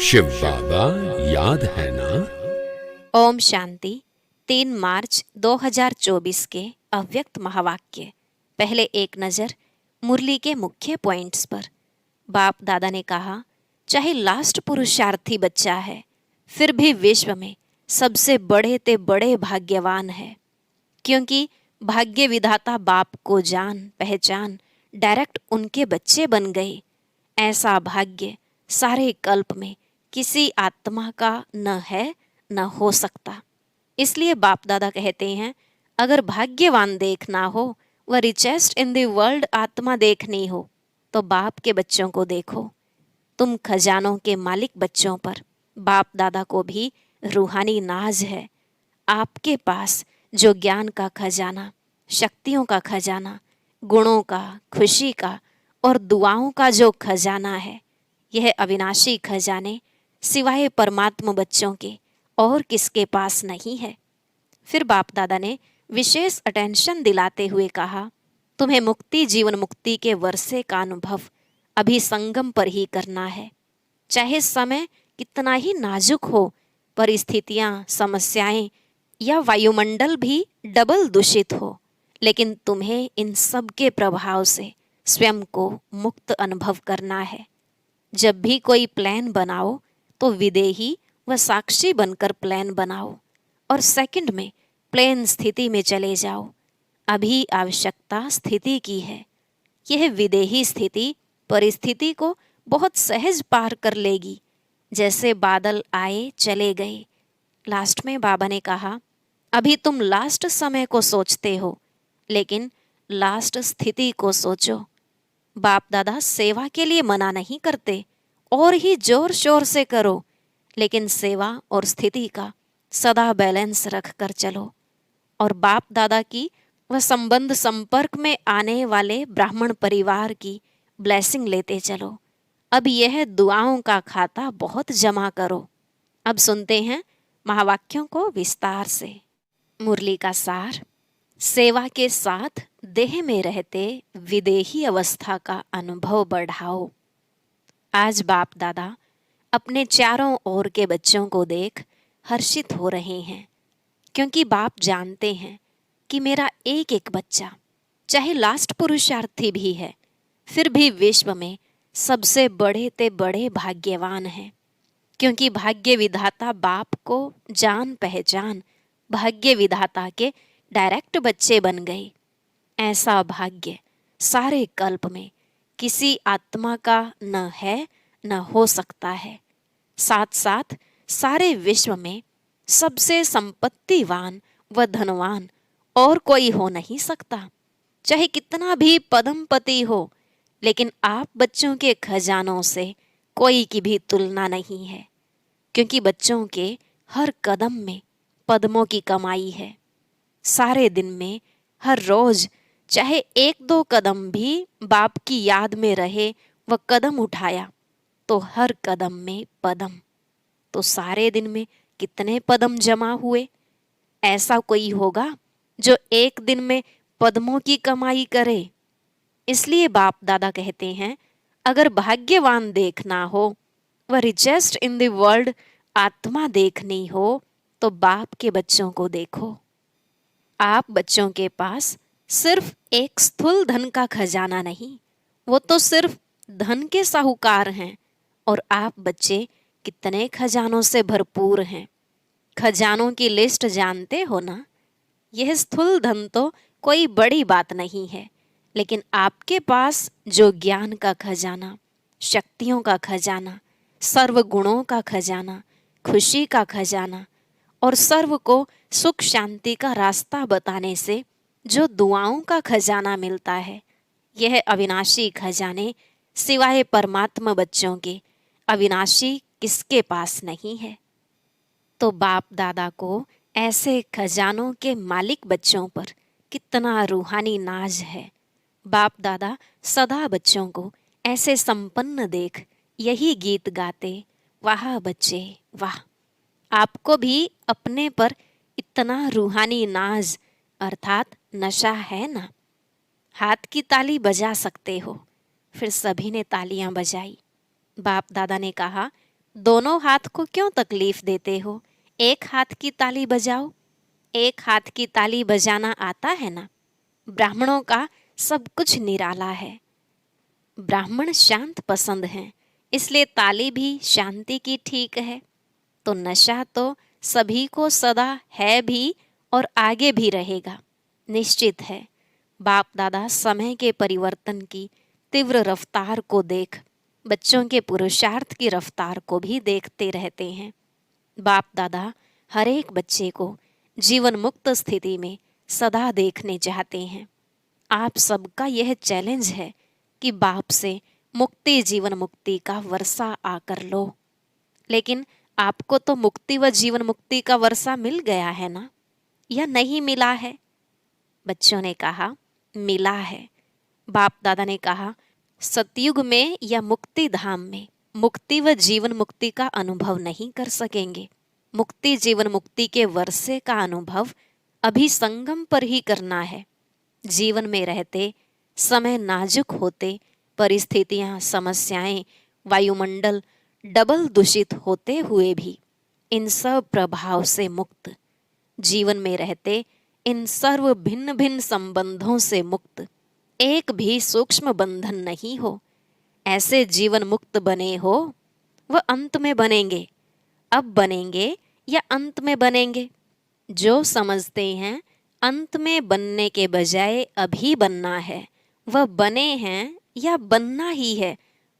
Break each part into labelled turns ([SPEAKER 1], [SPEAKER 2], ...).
[SPEAKER 1] शिव बाबा याद है ना।
[SPEAKER 2] ओम शांति। 3 मार्च 2024 के अव्यक्त महावाक्य। पहले एक नज़र मुरली के मुख्य पॉइंट्स पर। बाप दादा ने कहा, चाहे लास्ट पुरुषार्थी बच्चा है, फिर भी विश्व में सबसे बड़े ते बड़े भाग्यवान है, क्योंकि भाग्य विधाता बाप को जान पहचान डायरेक्ट उनके बच्चे बन गए। ऐसा भाग्य सारे कल्प में किसी आत्मा का न है न हो सकता। इसलिए बाप दादा कहते हैं, अगर भाग्यवान देखना हो, वह रिचेस्ट इन द वर्ल्ड आत्मा देखनी हो, तो बाप के बच्चों को देखो। तुम खजानों के मालिक बच्चों पर बाप दादा को भी रूहानी नाज है। आपके पास जो ज्ञान का खजाना, शक्तियों का खजाना, गुणों का, खुशी का और दुआओं का जो खजाना है, यह अविनाशी खजाने सिवाय परमात्मा बच्चों के और किसके पास नहीं है। फिर बाप दादा ने विशेष अटेंशन दिलाते हुए कहा, तुम्हें मुक्ति जीवन मुक्ति के वर्षे का अनुभव अभी संगम पर ही करना है। चाहे समय कितना ही नाजुक हो, परिस्थितियां, समस्याएं या वायुमंडल भी डबल दूषित हो, लेकिन तुम्हें इन सब के प्रभाव से स्वयं को मुक्त अनुभव करना है। जब भी कोई प्लान बनाओ तो विदेही व साक्षी बनकर प्लान बनाओ और सेकंड में प्लेन स्थिति में चले जाओ। अभी आवश्यकता स्थिति की है। यह विदेही स्थिति परिस्थिति को बहुत सहज पार कर लेगी, जैसे बादल आए चले गए। लास्ट में बाबा ने कहा, अभी तुम लास्ट समय को सोचते हो, लेकिन लास्ट स्थिति को सोचो। बाप दादा सेवा के लिए मना नहीं करते, और ही जोर शोर से करो, लेकिन सेवा और स्थिति का सदा बैलेंस रख कर चलो। और बाप दादा की वह संबंध संपर्क में आने वाले ब्राह्मण परिवार की ब्लेसिंग लेते चलो। अब यह दुआओं का खाता बहुत जमा करो। अब सुनते हैं महावाक्यों को विस्तार से। मुरली का सार। सेवा के साथ देह में रहते विदेही अवस्था का अनुभव बढ़ाओ। आज बाप दादा अपने चारों ओर के बच्चों को देख हर्षित हो रहे हैं, क्योंकि बाप जानते हैं कि मेरा एक एक बच्चा चाहे लास्ट पुरुषार्थी भी है, फिर भी विश्व में सबसे बड़े ते बड़े भाग्यवान है, क्योंकि भाग्य विधाता बाप को जान पहचान भाग्य विधाता के डायरेक्ट बच्चे बन गए। ऐसा भाग्य सारे कल्प में किसी आत्मा का न है न हो सकता है। साथ साथ सारे विश्व में सबसे संपत्तिवान व धनवान और कोई हो नहीं सकता, चाहे कितना भी पदमपति हो, लेकिन आप बच्चों के खजानों से कोई की भी तुलना नहीं है, क्योंकि बच्चों के हर कदम में पद्मों की कमाई है। सारे दिन में हर रोज चाहे 1-2 कदम भी बाप की याद में रहे व कदम उठाया, तो हर कदम में पदम। तो सारे दिन में कितने पदम जमा हुए? ऐसा कोई होगा जो एक दिन में पद्मों की कमाई करे? इसलिए बाप दादा कहते हैं, अगर भाग्यवान देखना हो, वह रिचेस्ट इन द वर्ल्ड आत्मा देखनी हो, तो बाप के बच्चों को देखो। आप बच्चों के पास सिर्फ एक स्थूल धन का खजाना नहीं, वो तो सिर्फ धन के साहूकार हैं, और आप बच्चे कितने खजानों से भरपूर हैं। खजानों की लिस्ट जानते हो ना? यह स्थूल धन तो कोई बड़ी बात नहीं है, लेकिन आपके पास जो ज्ञान का खजाना, शक्तियों का खजाना, सर्व गुणों का खजाना, खुशी का खजाना और सर्व को सुख शांति का रास्ता बताने से जो दुआओं का खजाना मिलता है, यह अविनाशी खजाने सिवाय परमात्मा बच्चों के अविनाशी किसके पास नहीं है। तो बाप दादा को ऐसे खजानों के मालिक बच्चों पर कितना रूहानी नाज है। बाप दादा सदा बच्चों को ऐसे संपन्न देख यही गीत गाते, वाह बच्चे वाह। आपको भी अपने पर इतना रूहानी नाज अर्थात नशा है ना? हाथ की ताली बजा सकते हो। फिर सभी ने तालियां बजाई। बाप दादा ने कहा, दोनों हाथ को क्यों तकलीफ देते हो? एक हाथ की ताली बजाओ। एक हाथ की ताली बजाना आता है ना? ब्राह्मणों का सब कुछ निराला है। ब्राह्मण शांत पसंद हैं, इसलिए ताली भी शांति की ठीक है। तो नशा तो सभी को सदा है भी और आगे भी रहेगा, निश्चित है। बाप दादा समय के परिवर्तन की तीव्र रफ्तार को देख बच्चों के पुरुषार्थ की रफ्तार को भी देखते रहते हैं। बाप दादा हर एक बच्चे को जीवन मुक्त स्थिति में सदा देखने चाहते हैं। आप सबका यह चैलेंज है कि बाप से मुक्ति जीवन मुक्ति का वर्षा आकर लो। लेकिन आपको तो मुक्ति व जीवन मुक्ति का वर्षा मिल गया है ना, या नहीं मिला है? बच्चों ने कहा मिला है। बाप दादा ने कहा सतयुग में या मुक्ति धाम में मुक्ति व जीवन मुक्ति का अनुभव नहीं कर सकेंगे। मुक्ति जीवन मुक्ति के वर्षे का अनुभव अभी संगम पर ही करना है। जीवन में रहते समय नाजुक होते, परिस्थितियां, समस्याएं, वायुमंडल डबल दूषित होते हुए भी इन सब प्रभाव से मुक्त, जीवन में रहते इन सर्व भिन्न भिन्न संबंधों से मुक्त, एक भी सूक्ष्म बंधन नहीं हो, ऐसे जीवन मुक्त बने हो। वह अंत में बनेंगे। अब बनेंगे या अंत में बनेंगे? जो समझते हैं अंत में बनने के बजाय अभी बनना है, वह बने हैं या बनना ही है,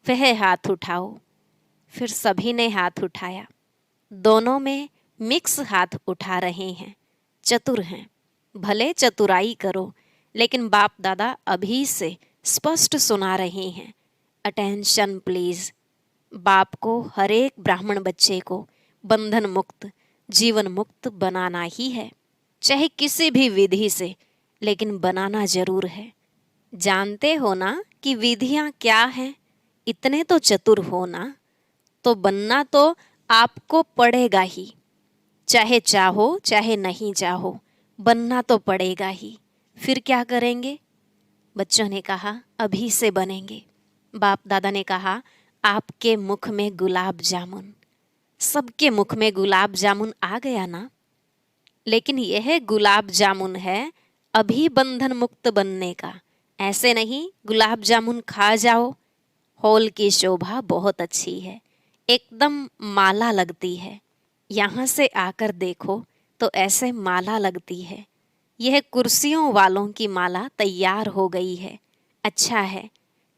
[SPEAKER 2] वह हाथ उठाओ। फिर सभी ने हाथ उठाया। दोनों में मिक्स हाथ उठा रहे हैं, चतुर हैं। भले चतुराई करो, लेकिन बाप दादा अभी से स्पष्ट सुना रहे हैं। Attention please. बाप को हर एक ब्राह्मण बच्चे को बंधन मुक्त, जीवन मुक्त बनाना ही है, चाहे किसी भी विधि से, लेकिन बनाना जरूर है। जानते हो ना कि विधियां क्या हैं? इतने तो चतुर हो ना, तो बनना तो आपको पड़ेगा ही। चाहे चाहो चाहे नहीं चाहो, बनना तो पड़ेगा ही। फिर क्या करेंगे? बच्चों ने कहा अभी से बनेंगे। बाप दादा ने कहा आपके मुख में गुलाब जामुन, सबके मुख में गुलाब जामुन आ गया ना? लेकिन यह गुलाब जामुन है अभी बंधन मुक्त बनने का। ऐसे नहीं गुलाब जामुन खा जाओ। हॉल की शोभा बहुत अच्छी है, एकदम माला लगती है। यहाँ से आकर देखो तो ऐसे माला लगती है। यह कुर्सियों वालों की माला तैयार हो गई है। अच्छा है,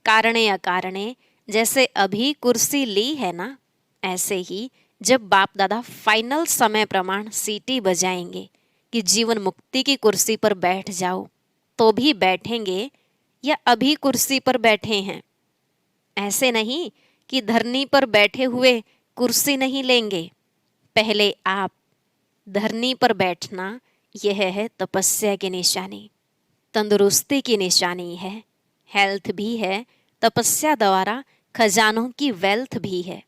[SPEAKER 2] कारणे अकारणे जैसे अभी कुर्सी ली है ना, ऐसे ही जब बाप दादा फाइनल समय प्रमाण सीटी बजाएंगे कि जीवन मुक्ति की कुर्सी पर बैठ जाओ, तो भी बैठेंगे या अभी कुर्सी पर बैठे हैं? ऐसे नहीं कि धरनी पर बैठे हुए कुर्सी नहीं लेंगे। पहले आप धरनी पर बैठना, यह है तपस्या की निशानी, तंदुरुस्ती की निशानी है, हेल्थ भी है। तपस्या द्वारा खजानों की वेल्थ भी है।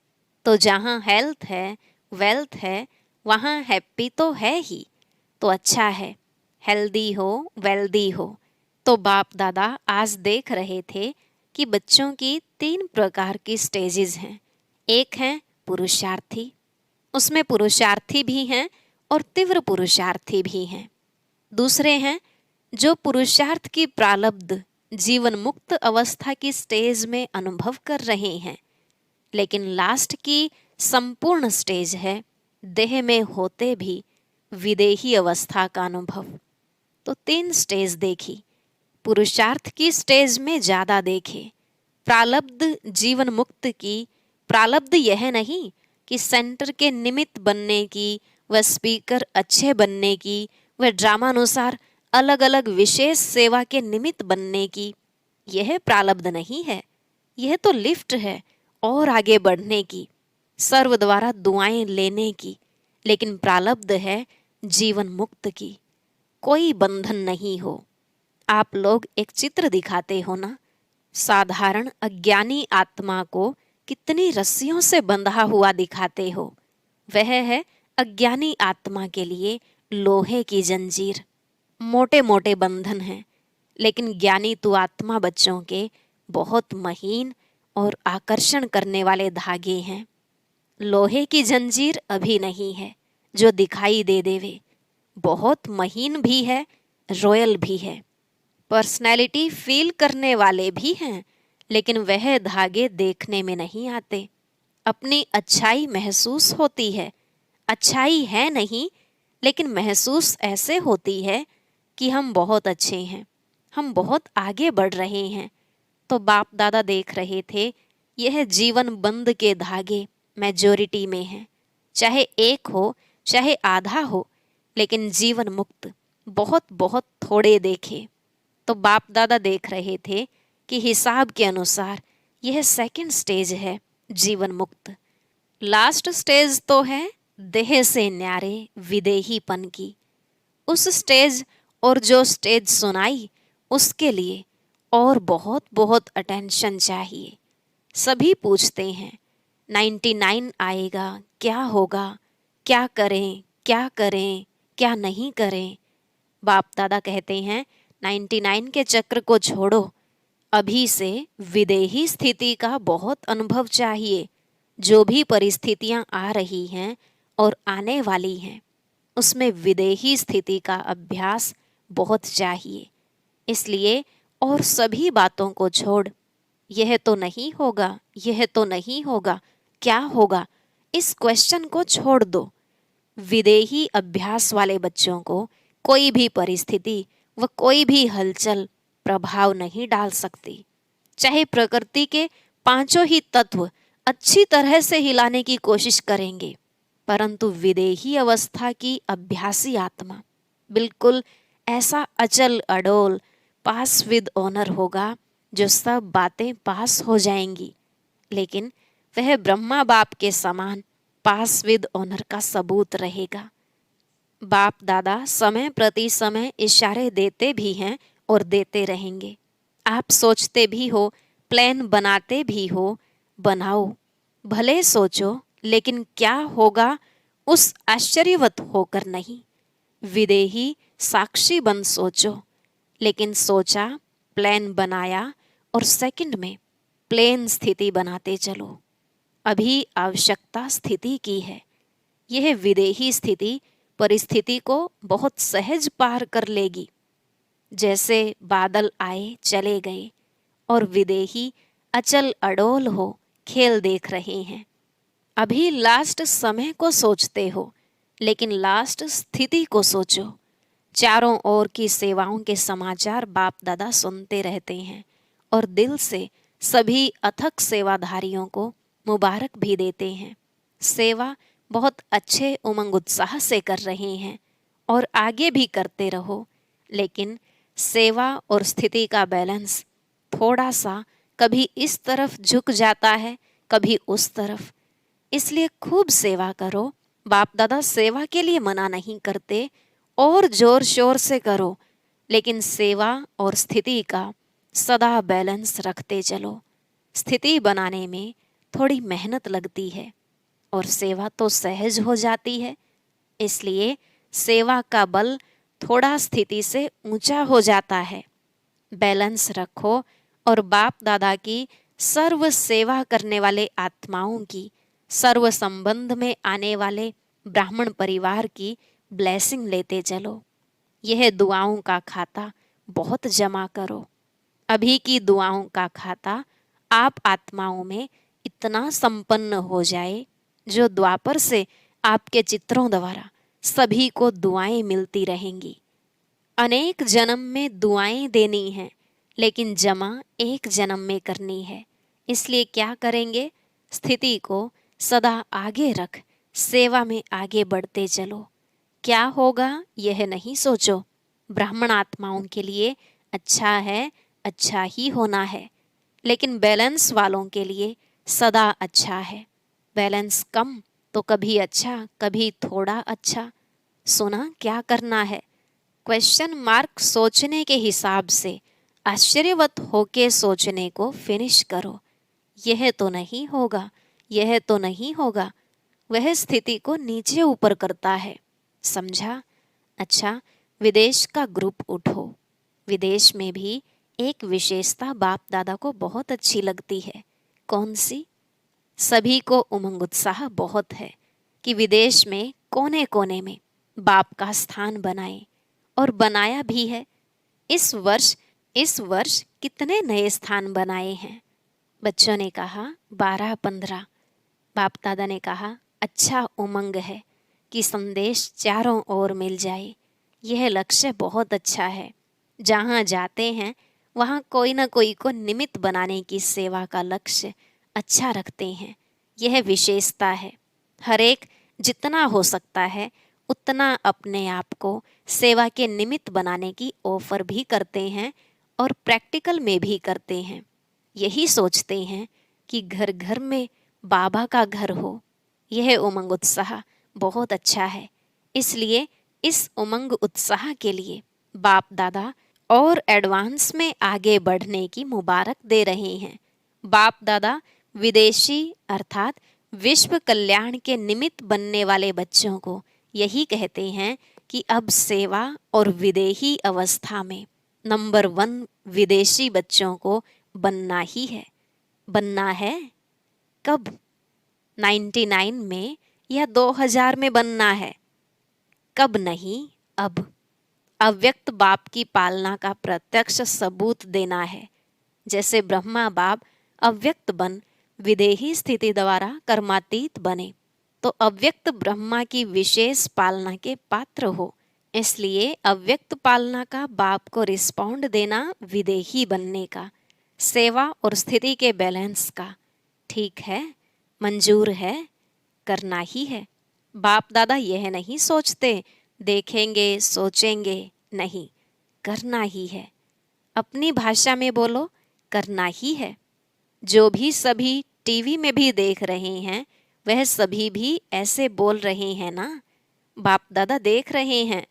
[SPEAKER 2] तो जहाँ हेल्थ है, वेल्थ है, वहाँ हैप्पी तो है ही। तो अच्छा है, हेल्दी हो, वेल्दी हो। तो बाप दादा आज देख रहे थे कि बच्चों की 3 प्रकार की स्टेजेस हैं। एक है पुरुषार्थी, उसमें पुरुषार्थी भी हैं और तीव्र पुरुषार्थी भी हैं। दूसरे हैं जो पुरुषार्थ की प्रारब्ध जीवन मुक्त अवस्था की स्टेज में अनुभव कर रहे हैं, लेकिन लास्ट की संपूर्ण स्टेज है देह में होते भी विदेही अवस्था का अनुभव। तो 3 स्टेज देखी। पुरुषार्थ की स्टेज में ज्यादा देखे। प्रारब्ध जीवन मुक्त की प्रारब्ध यह नहीं कि सेंटर के निमित्त बनने की, व स्पीकर अच्छे बनने की, व ड्रामानुसार अलग अलग विशेष सेवा के निमित्त बनने की, यह प्रारब्ध नहीं है। यह तो लिफ्ट है और आगे बढ़ने की, सर्व द्वारा दुआएं लेने की। लेकिन प्रारब्ध है जीवन मुक्त की, कोई बंधन नहीं हो। आप लोग एक चित्र दिखाते हो ना, साधारण अज्ञानी आत्मा को कितनी रस्सियों से बंधा हुआ दिखाते हो। वह है अज्ञानी आत्मा के लिए लोहे की जंजीर, मोटे मोटे बंधन हैं। लेकिन ज्ञानी तो आत्मा बच्चों के बहुत महीन और आकर्षण करने वाले धागे हैं। लोहे की जंजीर अभी नहीं है जो दिखाई दे देवे, बहुत महीन भी है, रॉयल भी है। पर्सनैलिटी फील करने वाले भी हैं, लेकिन वह धागे देखने में नहीं आते। अपनी अच्छाई महसूस होती है, अच्छाई है नहीं, लेकिन महसूस ऐसे होती है कि हम बहुत अच्छे हैं, हम बहुत आगे बढ़ रहे हैं। तो बाप दादा देख रहे थे, यह जीवन बंद के धागे मेजोरिटी में हैं, चाहे एक हो चाहे आधा हो, लेकिन जीवन मुक्त बहुत बहुत थोड़े देखे। तो बाप दादा देख रहे थे कि हिसाब के अनुसार यह सेकंड स्टेज है जीवन मुक्त। लास्ट स्टेज तो है देह से न्यारे विदेहीपन की। उस स्टेज और जो स्टेज सुनाई उसके लिए और बहुत बहुत अटेंशन चाहिए। सभी पूछते हैं 99 आएगा, क्या होगा, क्या करें क्या करें क्या नहीं करें। बाप दादा कहते हैं 99 के चक्र को छोड़ो, अभी से विदेही स्थिति का बहुत अनुभव चाहिए। जो भी परिस्थितियां आ रही हैं और आने वाली हैं, उसमें विदेही स्थिति का अभ्यास बहुत चाहिए। इसलिए और सभी बातों को छोड़, यह तो नहीं होगा, यह तो नहीं होगा, क्या होगा, इस क्वेश्चन को छोड़ दो। विदेही अभ्यास वाले बच्चों को कोई भी परिस्थिति व कोई भी हलचल प्रभाव नहीं डाल सकती। चाहे प्रकृति के पांचों ही तत्व अच्छी तरह से हिलाने की कोशिश करेंगे, परंतु विदेही अवस्था की अभ्यासी आत्मा बिल्कुल ऐसा अचल अडोल पास विद ऑनर होगा जो सब बातें पास हो जाएंगी, लेकिन वह ब्रह्मा बाप के समान पास विद ऑनर का सबूत रहेगा। बाप दादा समय प्रति समय इशारे देते भी हैं और देते रहेंगे। आप सोचते भी हो, प्लान बनाते भी हो, बनाओ, भले सोचो, लेकिन क्या होगा उस आश्चर्यवत होकर नहीं। विदेही साक्षी बन सोचो, लेकिन सोचा, प्लान बनाया और सेकंड में प्लेन स्थिति बनाते चलो। अभी आवश्यकता स्थिति की है। यह विदेही स्थिति परिस्थिति को बहुत सहज पार कर लेगी। जैसे बादल आए चले गए और विदेही अचल अडोल हो खेल देख रहे हैं। अभी लास्ट समय को सोचते हो, लेकिन लास्ट स्थिति को सोचो। चारों ओर की सेवाओं के समाचार बाप दादा सुनते रहते हैं और दिल से सभी अथक सेवाधारियों को मुबारक भी देते हैं। सेवा बहुत अच्छे उमंग उत्साह से कर रहे हैं और आगे भी करते रहो, लेकिन सेवा और स्थिति का बैलेंस थोड़ा सा कभी इस तरफ झुक जाता है, कभी उस तरफ। इसलिए खूब सेवा करो। बाप दादा सेवा के लिए मना नहीं करते, और जोर शोर से करो, लेकिन सेवा और स्थिति का सदा बैलेंस रखते चलो। स्थिति बनाने में थोड़ी मेहनत लगती है और सेवा तो सहज हो जाती है। इसलिए सेवा का बल थोड़ा स्थिति से ऊंचा हो जाता है। बैलेंस रखो और बाप दादा की सर्व सेवा करने वाले आत्माओं की, सर्व संबंध में आने वाले ब्राह्मण परिवार की ब्लेसिंग लेते चलो। यह दुआओं का खाता बहुत जमा करो। अभी की दुआओं का खाता आप आत्माओं में इतना संपन्न हो जाए, जो द्वापर से आपके चित्रों द्वारा सभी को दुआएं मिलती रहेंगी। अनेक जन्म में दुआएं देनी है, लेकिन जमा एक जन्म में करनी है। इसलिए क्या करेंगे, स्थिति को सदा आगे रख सेवा में आगे बढ़ते चलो। क्या होगा यह नहीं सोचो। ब्राह्मण आत्माओं के लिए अच्छा है, अच्छा ही होना है, लेकिन बैलेंस वालों के लिए सदा अच्छा है। बैलेंस कम तो कभी अच्छा, कभी थोड़ा अच्छा। सुना क्या करना है? क्वेश्चन मार्क सोचने के हिसाब से आश्चर्यवत होके सोचने को फिनिश करो। यह तो नहीं होगा, यह तो नहीं होगा, वह स्थिति को नीचे ऊपर करता है। समझा? अच्छा, विदेश का ग्रुप उठो। विदेश में भी एक विशेषता बाप दादा को बहुत अच्छी लगती है। कौन सी? सभी को उमंग उत्साह बहुत है कि विदेश में कोने कोने में बाप का स्थान बनाए, और बनाया भी है। इस वर्ष कितने नए स्थान बनाए हैं? बच्चों ने कहा 12-15। बाप दादा ने कहा अच्छा उमंग है कि संदेश चारों ओर मिल जाए। यह लक्ष्य बहुत अच्छा है। जहाँ जाते हैं वहाँ कोई न कोई को निमित्त बनाने की सेवा का लक्ष्य अच्छा रखते हैं। यह विशेषता है। हर एक जितना हो सकता है उतना अपने आप को सेवा के निमित्त बनाने की ऑफर भी करते हैं और प्रैक्टिकल में भी करते हैं। यही सोचते हैं कि घर घर में बाबा का घर हो। यह उमंग उत्साह बहुत अच्छा है। इसलिए इस उमंग उत्साह के लिए बाप दादा और एडवांस में आगे बढ़ने की मुबारक दे रहे हैं। बाप दादा विदेशी अर्थात विश्व कल्याण के निमित्त बनने वाले बच्चों को यही कहते हैं कि अब सेवा और विदेही अवस्था में नंबर 1 विदेशी बच्चों को बनना ही है। बनना है कब? 99 में या 2000 में बनना है? कब नहीं, अब। अव्यक्त बाप की पालना का प्रत्यक्ष सबूत देना है। जैसे ब्रह्मा बाप अव्यक्त बन विदेही स्थिति द्वारा कर्मातीत बने, तो अव्यक्त ब्रह्मा की विशेष पालना के पात्र हो। इसलिए अव्यक्त पालना का बाप को रिस्पॉन्ड देना विदेही बनने का, सेवा और स्थिति के बैलेंस का। ठीक है, मंजूर है, करना ही है। बाप दादा यह नहीं सोचते देखेंगे सोचेंगे, नहीं, करना ही है। अपनी भाषा में बोलो, करना ही है। जो भी सभी टीवी में भी देख रहे हैं वह सभी भी ऐसे बोल रहे हैं ना। बाप दादा देख रहे हैं,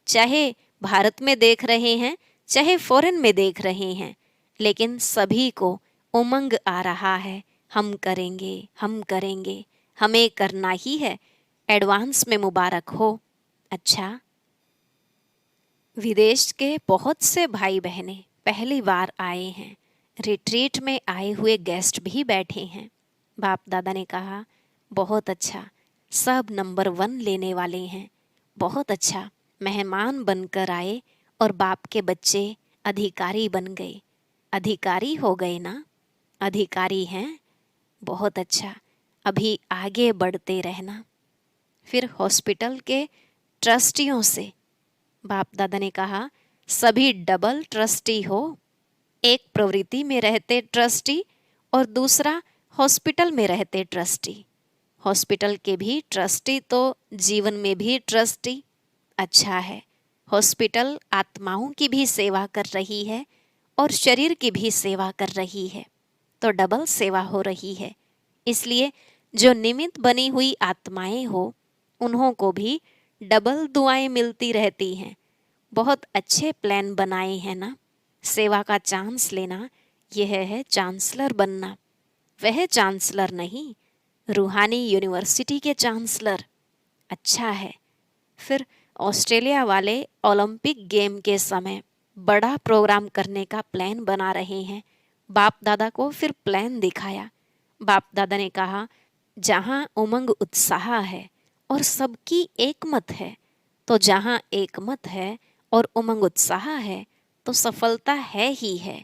[SPEAKER 2] चाहे भारत में देख रहे हैं चाहे फॉरेन में देख रहे हैं, लेकिन सभी को उमंग आ रहा है, हम करेंगे, हम करेंगे, हमें करना ही है। एडवांस में मुबारक हो। अच्छा, विदेश के बहुत से भाई बहनें पहली बार आए हैं। रिट्रीट में आए हुए गेस्ट भी बैठे हैं। बाप दादा ने कहा बहुत अच्छा, सब नंबर 1 लेने वाले हैं। बहुत अच्छा, मेहमान बनकर आए और बाप के बच्चे अधिकारी बन गए। अधिकारी हो गए ना? अधिकारी हैं, बहुत अच्छा, अभी आगे बढ़ते रहना। फिर हॉस्पिटल के ट्रस्टियों से बाप दादा ने कहा सभी डबल ट्रस्टी हो। एक प्रवृत्ति में रहते ट्रस्टी और दूसरा हॉस्पिटल में रहते ट्रस्टी। हॉस्पिटल के भी ट्रस्टी तो जीवन में भी ट्रस्टी। अच्छा है, हॉस्पिटल आत्माओं की भी सेवा कर रही है और शरीर की भी सेवा कर रही है, तो डबल सेवा हो रही है। इसलिए जो निमित्त बनी हुई आत्माएं हो उन्हों को भी डबल दुआएं मिलती रहती हैं। बहुत अच्छे प्लान बनाए हैं ना। सेवा का चांस लेना, यह है चांसलर बनना। वह चांसलर नहीं, रूहानी यूनिवर्सिटी के चांसलर। अच्छा है। फिर ऑस्ट्रेलिया वाले ओलंपिक गेम के समय बड़ा प्रोग्राम करने का प्लान बना रहे हैं। बाप दादा को फिर प्लान दिखाया। बाप दादा ने कहा जहाँ उमंग उत्साह है और सबकी एकमत है, तो जहाँ एकमत है और उमंग उत्साह है तो सफलता है ही है।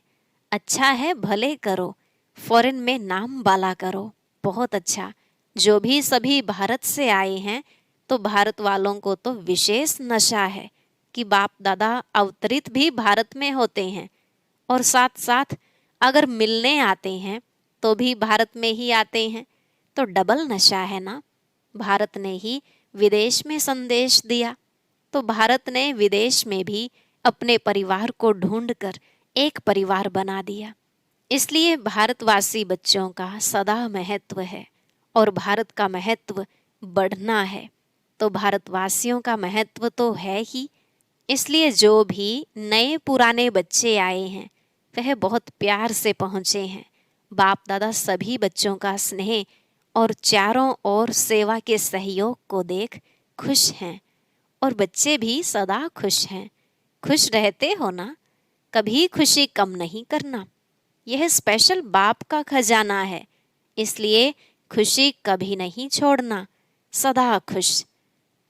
[SPEAKER 2] अच्छा है, भले करो, फॉरेन में नाम बाला करो। बहुत अच्छा। जो भी सभी भारत से आए हैं तो भारत वालों को तो विशेष नशा है कि बाप दादा अवतरित भी भारत में होते हैं, और साथ साथ अगर मिलने आते हैं तो भी भारत में ही आते हैं, तो डबल नशा है ना। भारत ने ही विदेश में संदेश दिया, तो भारत ने विदेश में भी अपने परिवार को ढूंढकर एक परिवार बना दिया। इसलिए भारतवासी बच्चों का सदा महत्व है और भारत का महत्व बढ़ना है, तो भारतवासियों का महत्व तो है ही। इसलिए जो भी नए पुराने बच्चे आए हैं वह बहुत प्यार से पहुँचे हैं। बाप दादा सभी बच्चों का स्नेह और चारों ओर सेवा के सहयोग को देख खुश हैं, और बच्चे भी सदा खुश हैं। खुश रहते हो ना, कभी खुशी कम नहीं करना। यह स्पेशल बाप का खजाना है, इसलिए खुशी कभी नहीं छोड़ना, सदा खुश।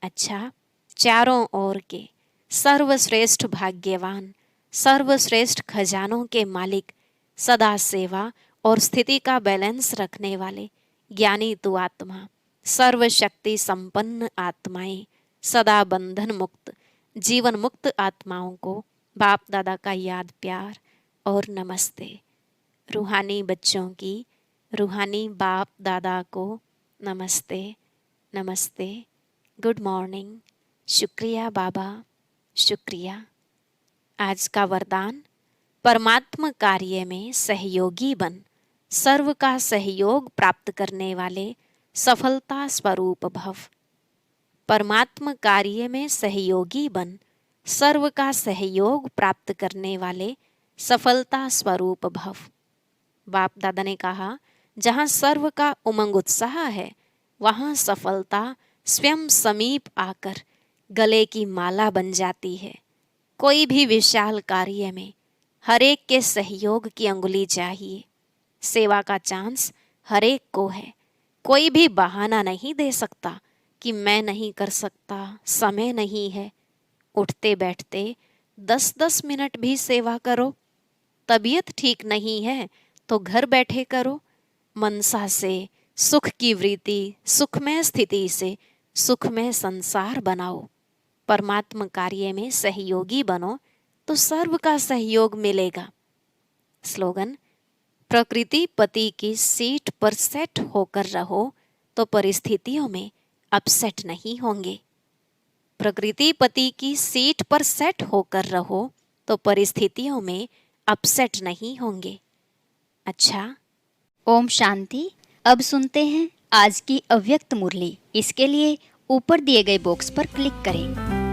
[SPEAKER 2] अच्छा, चारों ओर के सर्वश्रेष्ठ भाग्यवान, सर्वश्रेष्ठ खजानों के मालिक, सदा सेवा और स्थिति का बैलेंस रखने वाले ज्ञानी तू आत्मा, सर्वशक्ति संपन्न आत्माएं, सदा बंधन मुक्त, जीवन मुक्त आत्माओं को बाप दादा का याद, प्यार और नमस्ते। रूहानी बच्चों की रूहानी बाप दादा को नमस्ते, नमस्ते, गुड मॉर्निंग, शुक्रिया बाबा, शुक्रिया। आज का वरदान, परमात्म कार्य में सहयोगी बन, सर्व का सहयोग प्राप्त करने वाले सफलता स्वरूप भव। परमात्म कार्य में सहयोगी बन, सर्व का सहयोग प्राप्त करने वाले सफलता स्वरूप भव। बाप दादा ने कहा, जहाँ सर्व का उमंग उत्साह है, वहाँ सफलता स्वयं समीप आकर गले की माला बन जाती है। कोई भी विशाल कार्य में हरेक के सहयोग की अंगुली चाहिए। सेवा का चांस हरेक को है। कोई भी बहाना नहीं दे सकता कि मैं नहीं कर सकता, समय नहीं है। उठते बैठते 10-10 मिनट भी सेवा करो। तबीयत ठीक नहीं है तो घर बैठे करो। मनसा से सुख की वृत्ति, सुखमय स्थिति से सुखमय संसार बनाओ। परमात्म कार्य में सहयोगी बनो तो सर्व का सहयोग मिलेगा। स्लोगन, प्रकृति पति की सीट पर सेट होकर रहो तो परिस्थितियों में अपसेट नहीं होंगे। प्रकृति पति की सीट पर सेट होकर रहो तो परिस्थितियों में अपसेट नहीं होंगे। अच्छा,
[SPEAKER 3] ओम शांति। अब सुनते हैं आज की अव्यक्त मुरली। इसके लिए ऊपर दिए गए बॉक्स पर क्लिक करें।